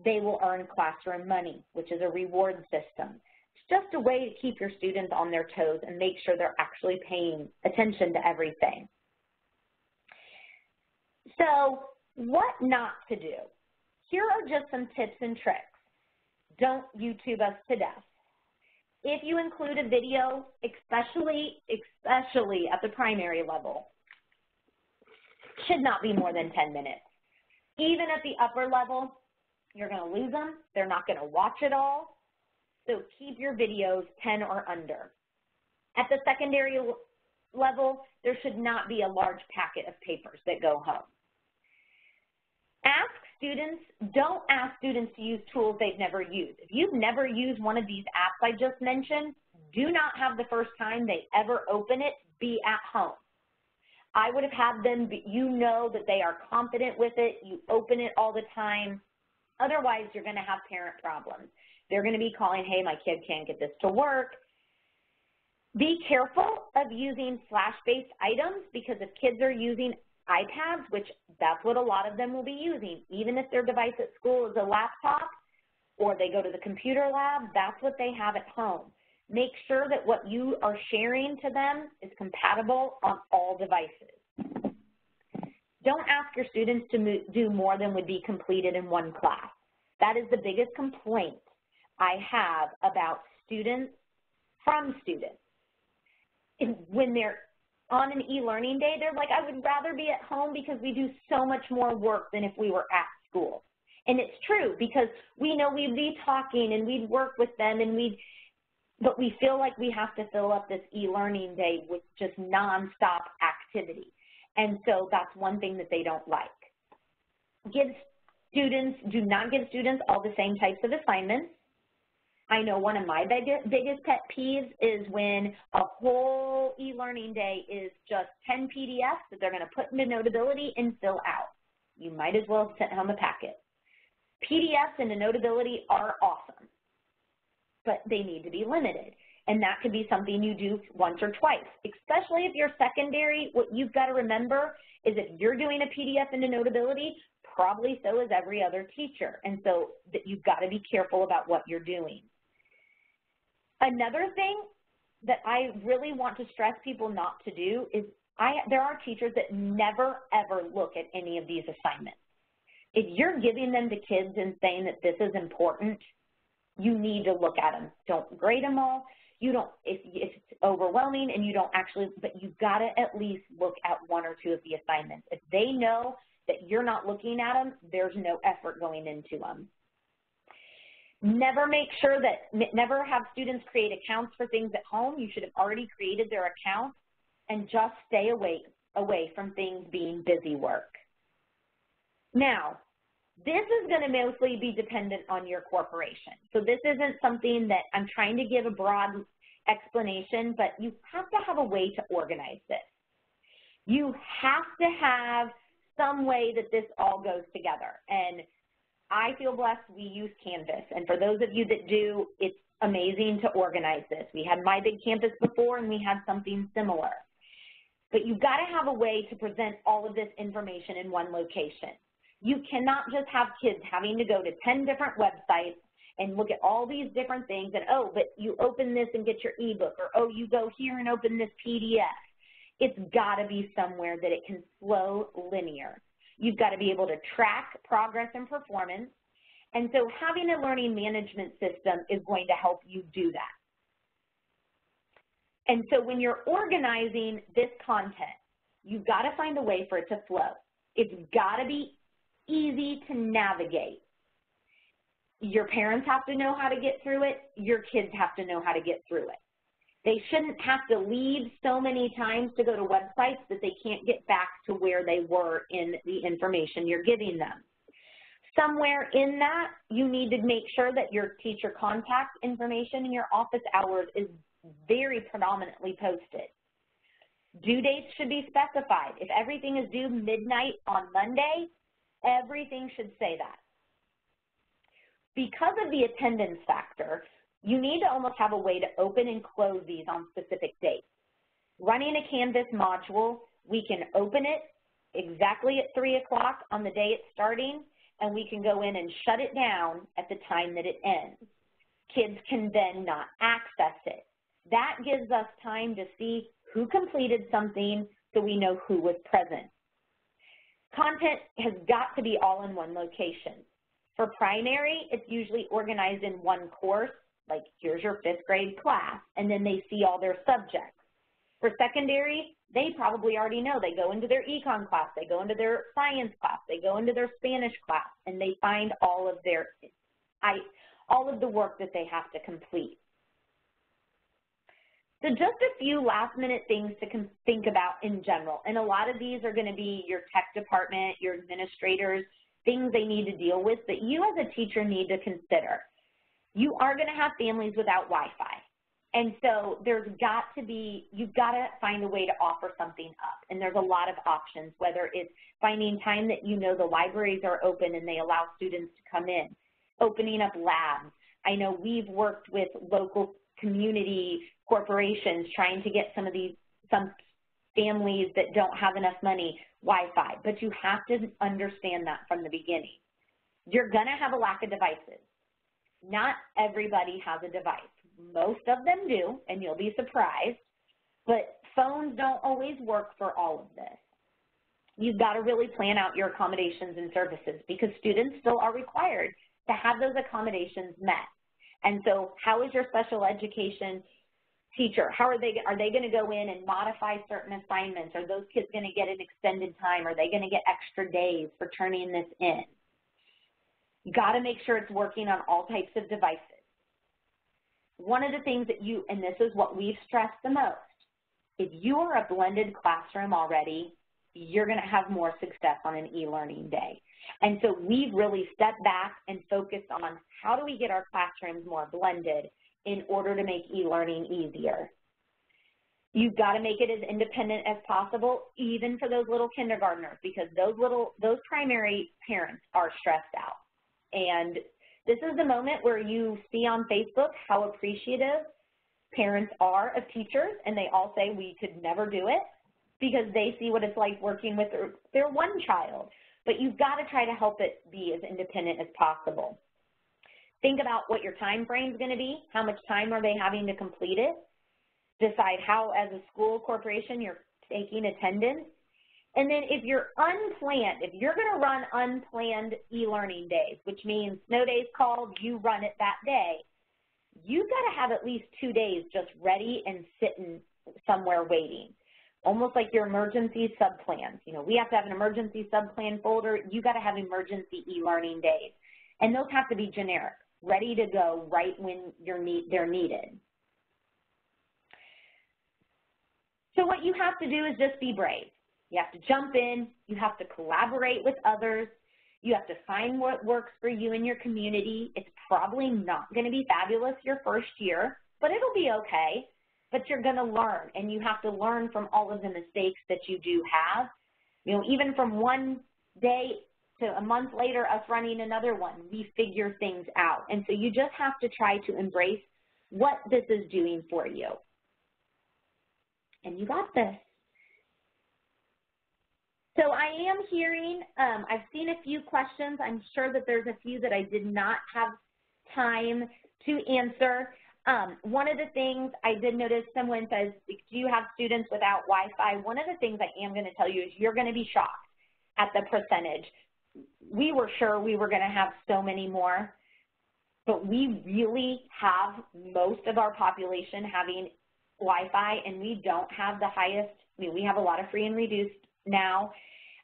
they will earn classroom money, which is a reward system. It's just a way to keep your students on their toes and make sure they're actually paying attention to everything. So what not to do? Here are just some tips and tricks. Don't YouTube us to death. If you include a video, especially at the primary level, should not be more than 10 minutes. Even at the upper level, you're going to lose them. They're not going to watch it all. So keep your videos 10 or under. At the secondary level, there should not be a large packet of papers that go home. Don't ask students to use tools they've never used. If you've never used one of these apps I just mentioned, do not have the first time they ever open it be at home. I would have had them, you know that they are confident with it, you open it all the time. Otherwise, you're going to have parent problems. They're going to be calling, hey, my kid can't get this to work. Be careful of using flash-based items because if kids are using iPads, which that's what a lot of them will be using, even if their device at school is a laptop or they go to the computer lab, that's what they have at home. Make sure that what you are sharing to them is compatible on all devices. Don't ask your students to do more than would be completed in one class. That is the biggest complaint I have about students from students. When they're on an e-learning day, they're like, I would rather be at home because we do so much more work than if we were at school. And it's true because we know we'd be talking and we'd work with them but we feel like we have to fill up this e-learning day with just nonstop activity. And so that's one thing that they don't like. Do not give students all the same types of assignments. I know one of my biggest pet peeves is when a whole e-learning day is just 10 PDFs that they're going to put into Notability and fill out. You might as well have sent home a packet. PDFs into Notability are awesome, but they need to be limited. And that could be something you do once or twice, especially if you're secondary. What you've got to remember is if you're doing a PDF into Notability, probably so is every other teacher. And so that you've got to be careful about what you're doing. Another thing that I really want to stress people not to do is there are teachers that never, ever look at any of these assignments. If you're giving them to kids and saying that this is important, you need to look at them. Don't grade them all. You don't, if it's overwhelming and you don't actually, but you've got to at least look at one or two of the assignments. If they know that you're not looking at them, there's no effort going into them. Never have students create accounts for things at home. You should have already created their account, and just stay away from things being busy work. Now, this is going to mostly be dependent on your corporation. So this isn't something that I'm trying to give a broad explanation, but you have to have a way to organize this. You have to have some way that this all goes together. And I feel blessed we use Canvas. And for those of you that do, it's amazing to organize this. We had My Big Campus before, and we had something similar. But you've got to have a way to present all of this information in one location. You cannot just have kids having to go to 10 different websites and look at all these different things and, oh, but you open this and get your ebook, or, oh, you go here and open this PDF. It's got to be somewhere that it can flow linear. You've got to be able to track progress and performance. And so having a learning management system is going to help you do that. And so when you're organizing this content, you've got to find a way for it to flow. It's got to be easy to navigate. Your parents have to know how to get through it. Your kids have to know how to get through it. They shouldn't have to leave so many times to go to websites that they can't get back to where they were in the information you're giving them. Somewhere in that, you need to make sure that your teacher contact information in your office hours is very predominantly posted. Due dates should be specified. If everything is due midnight on Monday, everything should say that. Because of the attendance factor, you need to almost have a way to open and close these on specific dates. Running a Canvas module, we can open it exactly at 3 o'clock on the day it's starting, and we can go in and shut it down at the time that it ends. Kids can then not access it. That gives us time to see who completed something so we know who was present. Content has got to be all in one location. For primary, it's usually organized in one course, like here's your 5th grade class, and then they see all their subjects. For secondary, they probably already know. They go into their econ class, they go into their science class, they go into their Spanish class, and they find all of the work that they have to complete. So just a few last-minute things to think about in general, and a lot of these are going to be your tech department, your administrators, things they need to deal with that you as a teacher need to consider. You are going to have families without Wi-Fi, and so you've got to find a way to offer something up, and there's a lot of options, whether it's finding time that you know the libraries are open and they allow students to come in, opening up labs. I know we've worked with local community corporations trying to get some families that don't have enough money Wi-Fi, but you have to understand that from the beginning. You're going to have a lack of devices. Not everybody has a device. Most of them do, and you'll be surprised, but phones don't always work for all of this. You've got to really plan out your accommodations and services because students still are required to have those accommodations met. And so how is your special education teacher, are they going to go in and modify certain assignments? Are those kids going to get an extended time? Are they going to get extra days for turning this in? You got to make sure it's working on all types of devices. One of the things that and this is what we've stressed the most, if you are a blended classroom already, you're going to have more success on an e-learning day. And so we've really stepped back and focused on how do we get our classrooms more blended in order to make e-learning easier. You've got to make it as independent as possible, even for those little kindergartners, because those primary parents are stressed out. And this is the moment where you see on Facebook how appreciative parents are of teachers, and they all say we could never do it because they see what it's like working with their one child. But you've got to try to help it be as independent as possible. Think about what your time frame is going to be. How much time are they having to complete it? Decide how, as a school corporation, you're taking attendance. And then if you're unplanned, if you're going to run unplanned e-learning days, which means snow days called, you run it that day, you've got to have at least 2 days just ready and sitting somewhere waiting, almost like your emergency sub-plans. You know, we have to have an emergency sub-plan folder. You've got to have emergency e-learning days. And those have to be generic, ready to go right when they're needed. So what you have to do is just be brave. You have to jump in. You have to collaborate with others. You have to find what works for you and your community. It's probably not going to be fabulous your first year, but it'll be okay. But you're going to learn, and you have to learn from all of the mistakes that you do have. You know, even from one day to a month later, us running another one, we figure things out. And so you just have to try to embrace what this is doing for you. And you got this. So I am hearing, I've seen a few questions. I'm sure that there's a few that I did not have time to answer. One of the things I did notice, someone says, do you have students without Wi-Fi? One of the things I am going to tell you is you're going to be shocked at the percentage. We were sure we were going to have so many more, but we really have most of our population having Wi-Fi, and we don't have the highest. I mean, we have a lot of free and reduced now,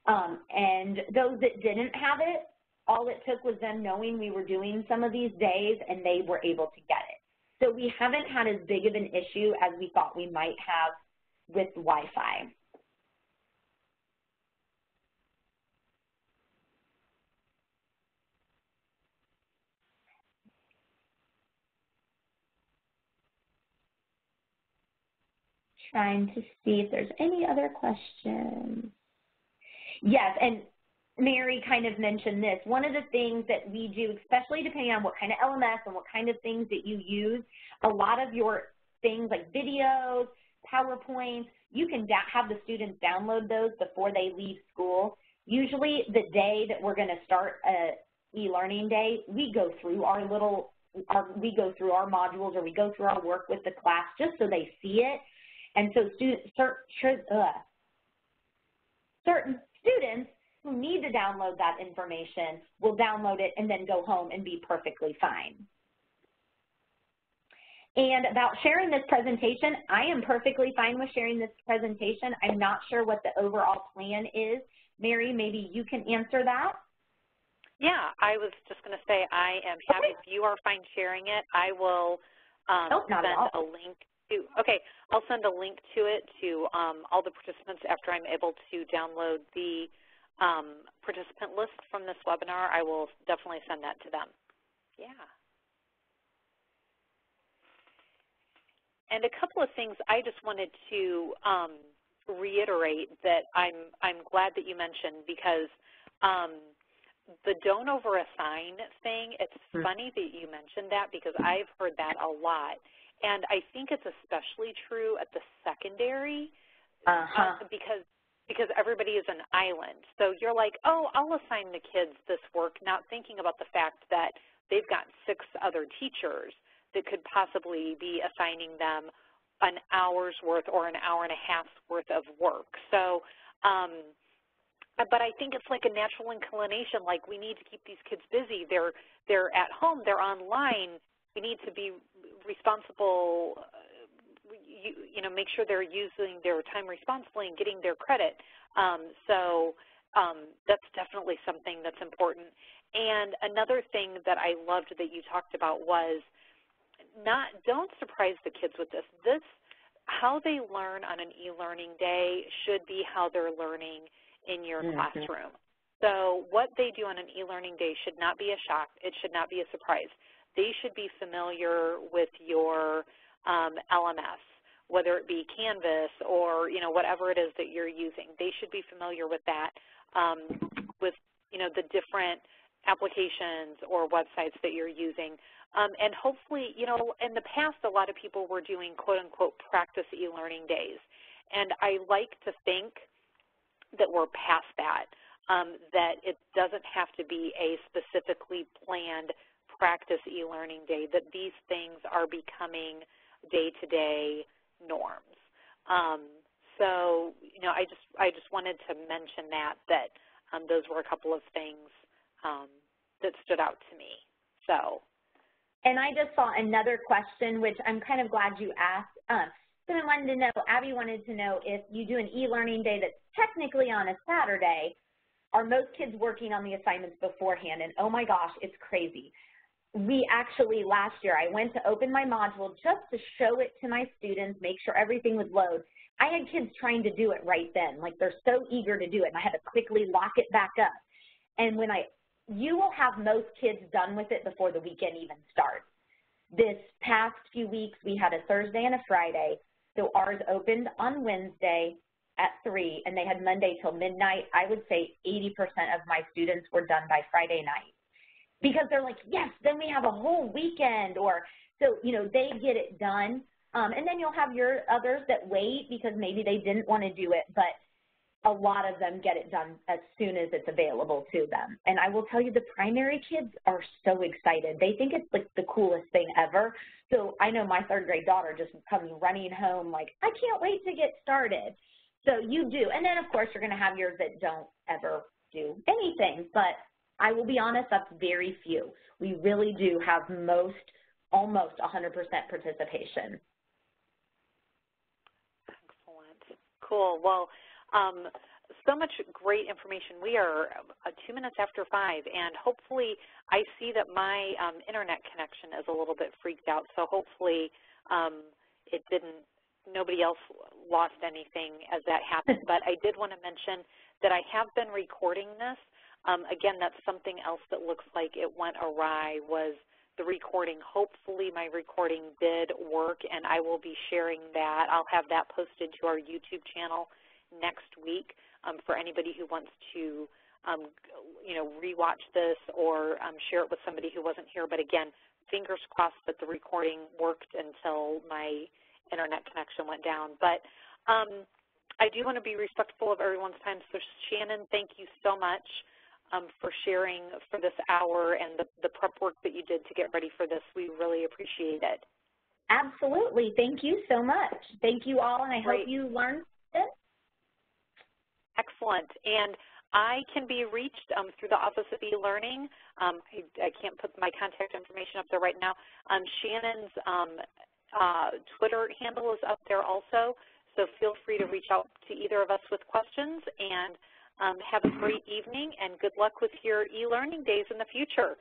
and those that didn't have it, all it took was them knowing we were doing some of these days, and they were able to get it. So we haven't had as big of an issue as we thought we might have with Wi-Fi. Trying to see if there's any other questions. Yes, and Mary kind of mentioned this. One of the things that we do, especially depending on what kind of LMS and what kind of things that you use, a lot of your things like videos, PowerPoints, you can have the students download those before they leave school. Usually the day that we're going to start an e-learning day, we go through our modules, or we go through our work with the class just so they see it. And so certain students who need to download that information will download it and then go home and be perfectly fine. And about sharing this presentation, I am perfectly fine with sharing this presentation. I'm not sure what the overall plan is. Mary, maybe you can answer that. Yeah, I was just going to say I am happy. If you are fine sharing it, I will send a link to, I'll send a link to it to all the participants after I'm able to download the participant list from this webinar. I will definitely send that to them. Yeah. And a couple of things I just wanted to reiterate that I'm glad that you mentioned, because the don't over-assign thing, it's funny that you mentioned that, because I've heard that a lot. And I think it's especially true at the secondary because everybody is an island. So you're like, oh, I'll assign the kids this work, not thinking about the fact that they've got 6 other teachers that could possibly be assigning them an hour's worth or an hour and a half's worth of work. So, but I think it's like a natural inclination, like we need to keep these kids busy. They're at home, they're online. We need to be responsible, you know, make sure they're using their time responsibly and getting their credit. So that's definitely something that's important. And another thing that I loved that you talked about was don't surprise the kids with this. how they learn on an e-learning day should be how they're learning in your classroom. So what they do on an e-learning day should not be a shock. It should not be a surprise. They should be familiar with your LMS, whether it be Canvas or, whatever it is that you're using. They should be familiar with that, with, the different applications or websites that you're using. And hopefully, in the past, a lot of people were doing quote-unquote practice e-learning days. And I like to think that we're past that, that it doesn't have to be a specifically planned practice e-learning day, that these things are becoming day-to-day norms. So, I just wanted to mention that those were a couple of things that stood out to me. So. And I just saw another question, which I'm kind of glad you asked. Someone wanted to know, Abby wanted to know, if you do an e-learning day that's technically on a Saturday, are most kids working on the assignments beforehand? And oh my gosh, it's crazy. We actually, last year, I went to open my module just to show it to my students, make sure everything would load. I had kids trying to do it right then. Like, they're so eager to do it, and I had to quickly lock it back up. And you will have most kids done with it before the weekend even starts. This past few weeks, we had a Thursday and a Friday. So ours opened on Wednesday at 3, and they had Monday till midnight. I would say 80% of my students were done by Friday night, because they're like, yes, then we have a whole weekend. Or so, they get it done. And then you'll have your others that wait because maybe they didn't want to do it, but a lot of them get it done as soon as it's available to them. And I will tell you, the primary kids are so excited. They think it's like the coolest thing ever. So I know my 3rd grade daughter just comes running home like, I can't wait to get started. So you do. And then, of course, you're going to have yours that don't ever do anything. But I will be honest, that's very few. We really do have almost 100% participation. Excellent. Cool. Well, so much great information. We are 2 minutes after 5, and hopefully I see that my internet connection is a little bit freaked out, so hopefully nobody else lost anything as that happened. But I did want to mention that I have been recording this. Again, that's something else that looks like it went awry, was the recording. Hopefully my recording did work, and I will be sharing that. I'll have that posted to our YouTube channel next week for anybody who wants to, rewatch this or share it with somebody who wasn't here. But again, fingers crossed that the recording worked until my internet connection went down. But I do want to be respectful of everyone's time. So Shanan, thank you so much for sharing for this hour and the prep work that you did to get ready for this. We really appreciate it. Absolutely. Thank you so much. Thank you all, and I hope you learned it. Excellent. And I can be reached through the Office of eLearning. I can't put my contact information up there right now. Shannon's Twitter handle is up there also, so feel free to reach out to either of us with questions. And have a great evening, and good luck with your e-learning days in the future.